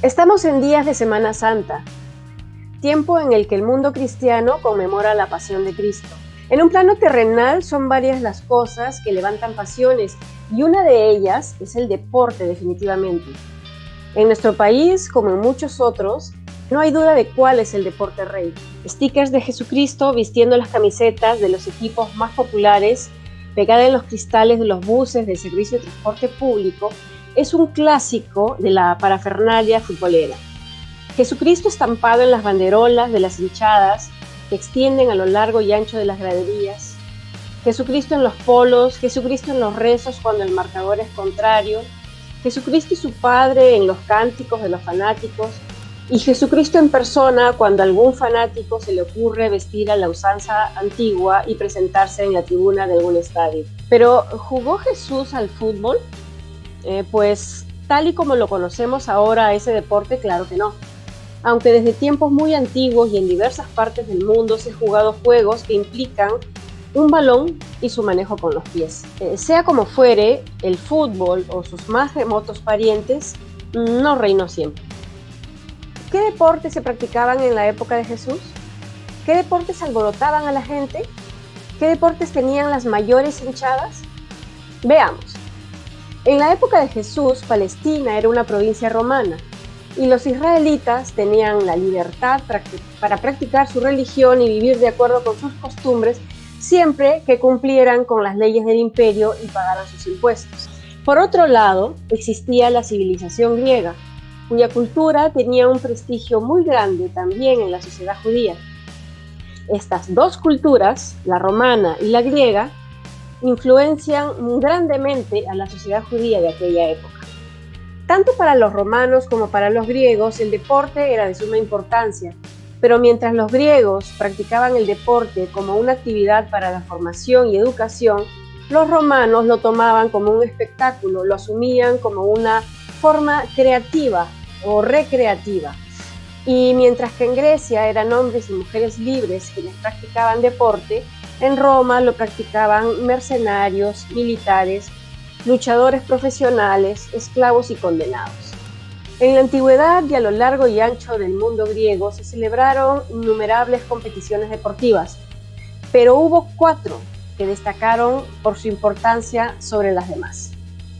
Estamos en días de Semana Santa, tiempo en el que el mundo cristiano conmemora la pasión de Cristo. En un plano terrenal son varias las cosas que levantan pasiones y una de ellas es el deporte, definitivamente. En nuestro país, como en muchos otros, no hay duda de cuál es el deporte rey. Stickers de Jesucristo vistiendo las camisetas de los equipos más populares, pegada en los cristales de los buses del servicio de transporte público, es un clásico de la parafernalia futbolera. Jesucristo estampado en las banderolas de las hinchadas que extienden a lo largo y ancho de las graderías, Jesucristo en los polos, Jesucristo en los rezos cuando el marcador es contrario, Jesucristo y su Padre en los cánticos de los fanáticos, y Jesucristo en persona cuando a algún fanático se le ocurre vestir a la usanza antigua y presentarse en la tribuna de algún estadio. Pero, ¿jugó Jesús al fútbol? Pues tal y como lo conocemos ahora ese deporte, claro que no. Aunque desde tiempos muy antiguos y en diversas partes del mundo se han jugado juegos que implican un balón y su manejo con los pies. Sea como fuere, el fútbol o sus más remotos parientes no reinó siempre. ¿Qué deportes se practicaban en la época de Jesús? ¿Qué deportes alborotaban a la gente? ¿Qué deportes tenían las mayores hinchadas? Veamos. En la época de Jesús, Palestina era una provincia romana y los israelitas tenían la libertad para practicar su religión y vivir de acuerdo con sus costumbres siempre que cumplieran con las leyes del imperio y pagaran sus impuestos. Por otro lado, existía la civilización griega, cuya cultura tenía un prestigio muy grande también en la sociedad judía. Estas dos culturas, la romana y la griega, influencian grandemente a la sociedad judía de aquella época. Tanto para los romanos como para los griegos, el deporte era de suma importancia, pero mientras los griegos practicaban el deporte como una actividad para la formación y educación, los romanos lo tomaban como un espectáculo, lo asumían como una forma creativa o recreativa. Y mientras que en Grecia eran hombres y mujeres libres quienes practicaban deporte, en Roma lo practicaban mercenarios, militares, luchadores profesionales, esclavos y condenados. En la antigüedad y a lo largo y ancho del mundo griego se celebraron innumerables competiciones deportivas, pero hubo 4 que destacaron por su importancia sobre las demás.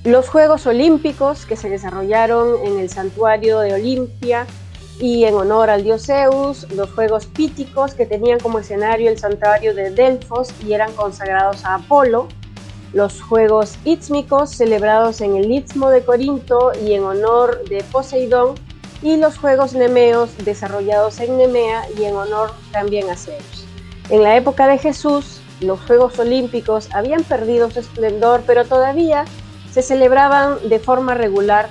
Los Juegos Olímpicos, que se desarrollaron en el santuario de Olimpia y en honor al dios Zeus, los Juegos Píticos, que tenían como escenario el santuario de Delfos y eran consagrados a Apolo, los Juegos Ístmicos, celebrados en el Istmo de Corinto y en honor de Poseidón, y los Juegos Nemeos, desarrollados en Nemea y en honor también a Zeus. En la época de Jesús, los Juegos Olímpicos habían perdido su esplendor, pero todavía se celebraban de forma regular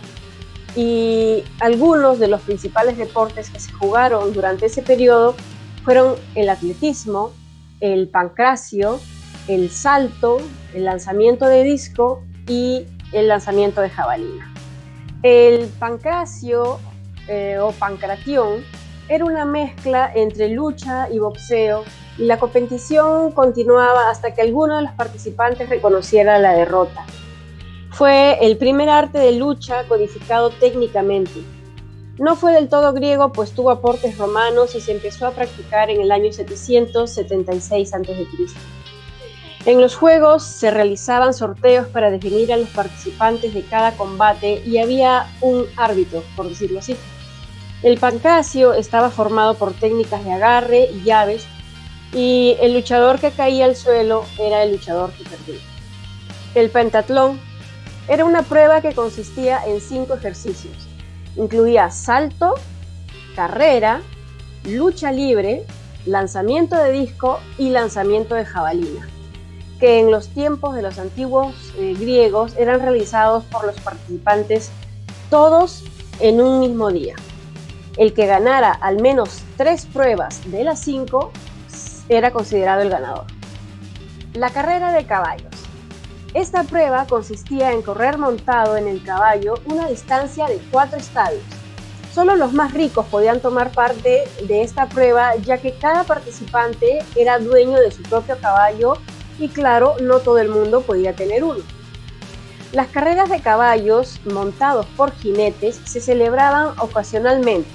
y algunos de los principales deportes que se jugaron durante ese periodo fueron el atletismo, el pancracio, el salto, el lanzamiento de disco y el lanzamiento de jabalina. El pancracio o pancratión era una mezcla entre lucha y boxeo y la competición continuaba hasta que alguno de los participantes reconociera la derrota. Fue el primer arte de lucha codificado técnicamente. No fue del todo griego, pues tuvo aportes romanos y se empezó a practicar en el año 776 a.C. En los juegos se realizaban sorteos para definir a los participantes de cada combate y había un árbitro, por decirlo así. El pancracio estaba formado por técnicas de agarre y llaves y el luchador que caía al suelo era el luchador que perdía. El pentatlón era una prueba que consistía en 5 ejercicios. Incluía salto, carrera, lucha libre, lanzamiento de disco y lanzamiento de jabalina, que en los tiempos de los antiguos griegos eran realizados por los participantes todos en un mismo día. El que ganara al menos 3 pruebas de las 5 era considerado el ganador. La carrera de caballos. Esta prueba consistía en correr montado en el caballo una distancia de 4 estadios. Solo los más ricos podían tomar parte de esta prueba, ya que cada participante era dueño de su propio caballo y claro, no todo el mundo podía tener uno. Las carreras de caballos montados por jinetes se celebraban ocasionalmente,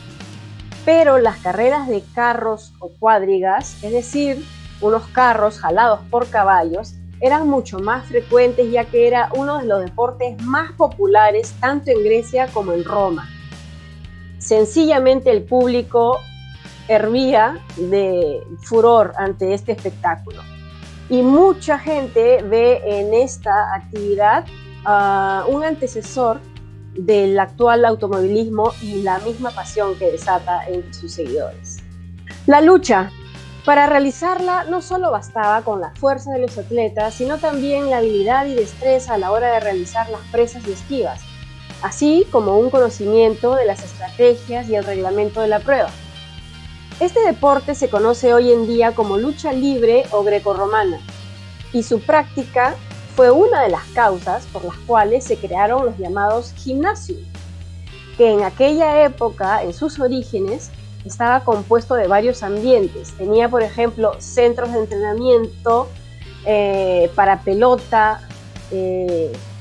pero las carreras de carros o cuadrigas, es decir, unos carros jalados por caballos, eran mucho más frecuentes, ya que era uno de los deportes más populares tanto en Grecia como en Roma. Sencillamente el público hervía de furor ante este espectáculo y mucha gente ve en esta actividad un antecesor del actual automovilismo y la misma pasión que desata entre sus seguidores. La lucha. Para realizarla no solo bastaba con la fuerza de los atletas, sino también la habilidad y destreza a la hora de realizar las presas y esquivas, así como un conocimiento de las estrategias y el reglamento de la prueba. Este deporte se conoce hoy en día como lucha libre o grecorromana, y su práctica fue una de las causas por las cuales se crearon los llamados gimnasios, que en aquella época, en sus orígenes, estaba compuesto de varios ambientes. Tenía, por ejemplo, centros de entrenamiento para pelota,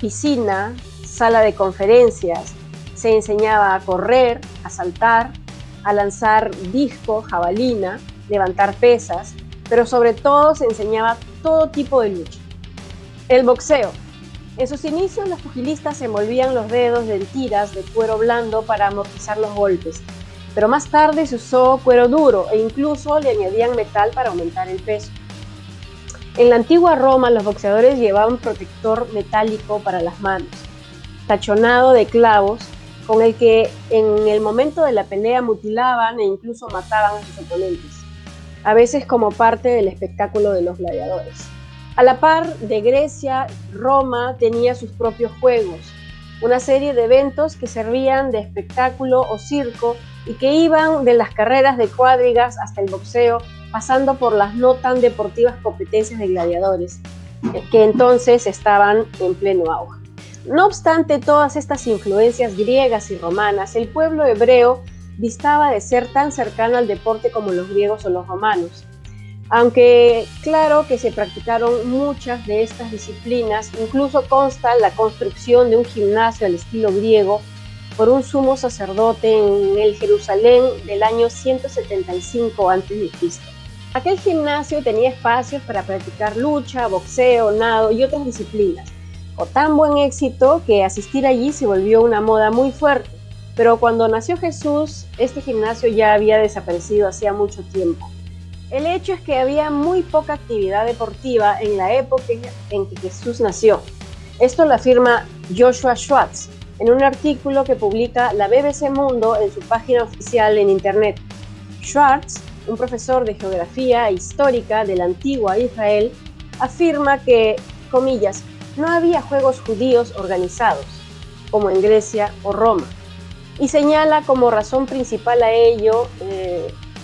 piscina, sala de conferencias. Se enseñaba a correr, a saltar, a lanzar disco, jabalina, levantar pesas, pero sobre todo se enseñaba todo tipo de lucha. El boxeo. En sus inicios, los pugilistas se envolvían los dedos en tiras de cuero blando para amortizar los golpes, pero más tarde se usó cuero duro e incluso le añadían metal para aumentar el peso. En la antigua Roma, los boxeadores llevaban protector metálico para las manos, tachonado de clavos, con el que en el momento de la pelea mutilaban e incluso mataban a sus oponentes, a veces como parte del espectáculo de los gladiadores. A la par de Grecia, Roma tenía sus propios juegos, una serie de eventos que servían de espectáculo o circo y que iban de las carreras de cuadrigas hasta el boxeo, pasando por las no tan deportivas competencias de gladiadores, que entonces estaban en pleno auge. No obstante todas estas influencias griegas y romanas, el pueblo hebreo distaba de ser tan cercano al deporte como los griegos o los romanos. Aunque claro que se practicaron muchas de estas disciplinas, incluso consta la construcción de un gimnasio al estilo griego por un sumo sacerdote en el Jerusalén del año 175 a.C. Aquel gimnasio tenía espacios para practicar lucha, boxeo, nado y otras disciplinas, con tan buen éxito que asistir allí se volvió una moda muy fuerte. Pero cuando nació Jesús, este gimnasio ya había desaparecido hacía mucho tiempo. El hecho es que había muy poca actividad deportiva en la época en que Jesús nació. Esto lo afirma Joshua Schwartz en un artículo que publica la BBC Mundo en su página oficial en Internet. Schwartz, un profesor de geografía histórica de la antigua Israel, afirma que, comillas, no había juegos judíos organizados, como en Grecia o Roma, y señala como razón principal a ello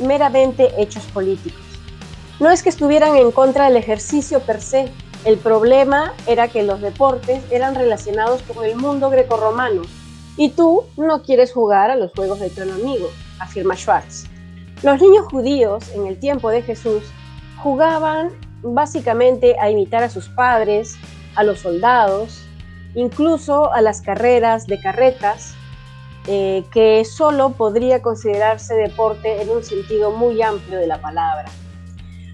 meramente hechos políticos. No es que estuvieran en contra del ejercicio per se, el problema era que los deportes eran relacionados con el mundo grecorromano y tú no quieres jugar a los juegos de tu enemigo, afirma Schwartz. Los niños judíos en el tiempo de Jesús jugaban básicamente a imitar a sus padres, a los soldados, incluso a las carreras de carretas, que solo podría considerarse deporte en un sentido muy amplio de la palabra.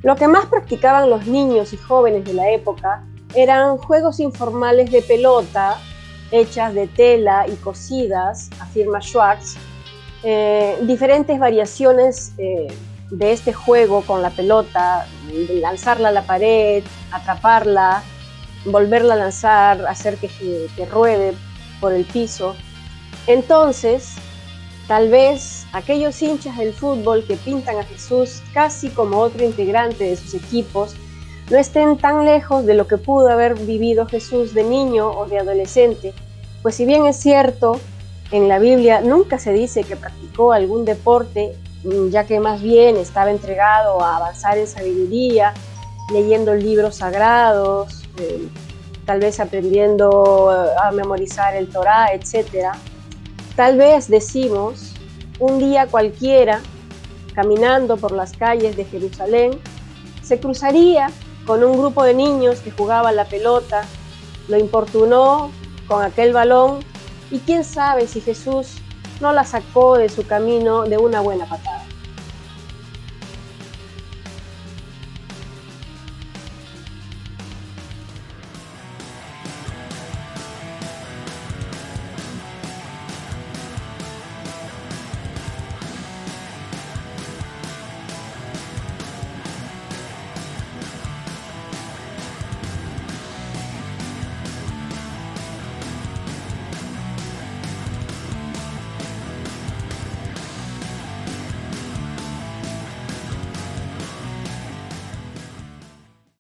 Lo que más practicaban los niños y jóvenes de la época eran juegos informales de pelota, hechas de tela y cosidas, afirma Schwartz, diferentes variaciones de este juego con la pelota, lanzarla a la pared, atraparla, volverla a lanzar, hacer que ruede por el piso. Entonces, tal vez aquellos hinchas del fútbol que pintan a Jesús casi como otro integrante de sus equipos no estén tan lejos de lo que pudo haber vivido Jesús de niño o de adolescente, pues si bien es cierto, en la Biblia nunca se dice que practicó algún deporte, ya que más bien estaba entregado a avanzar en sabiduría, leyendo libros sagrados, tal vez aprendiendo a memorizar el Torá, etc. Tal vez decimos, un día cualquiera, caminando por las calles de Jerusalén, se cruzaría con un grupo de niños que jugaban la pelota, lo importunó con aquel balón y quién sabe si Jesús no la sacó de su camino de una buena patada.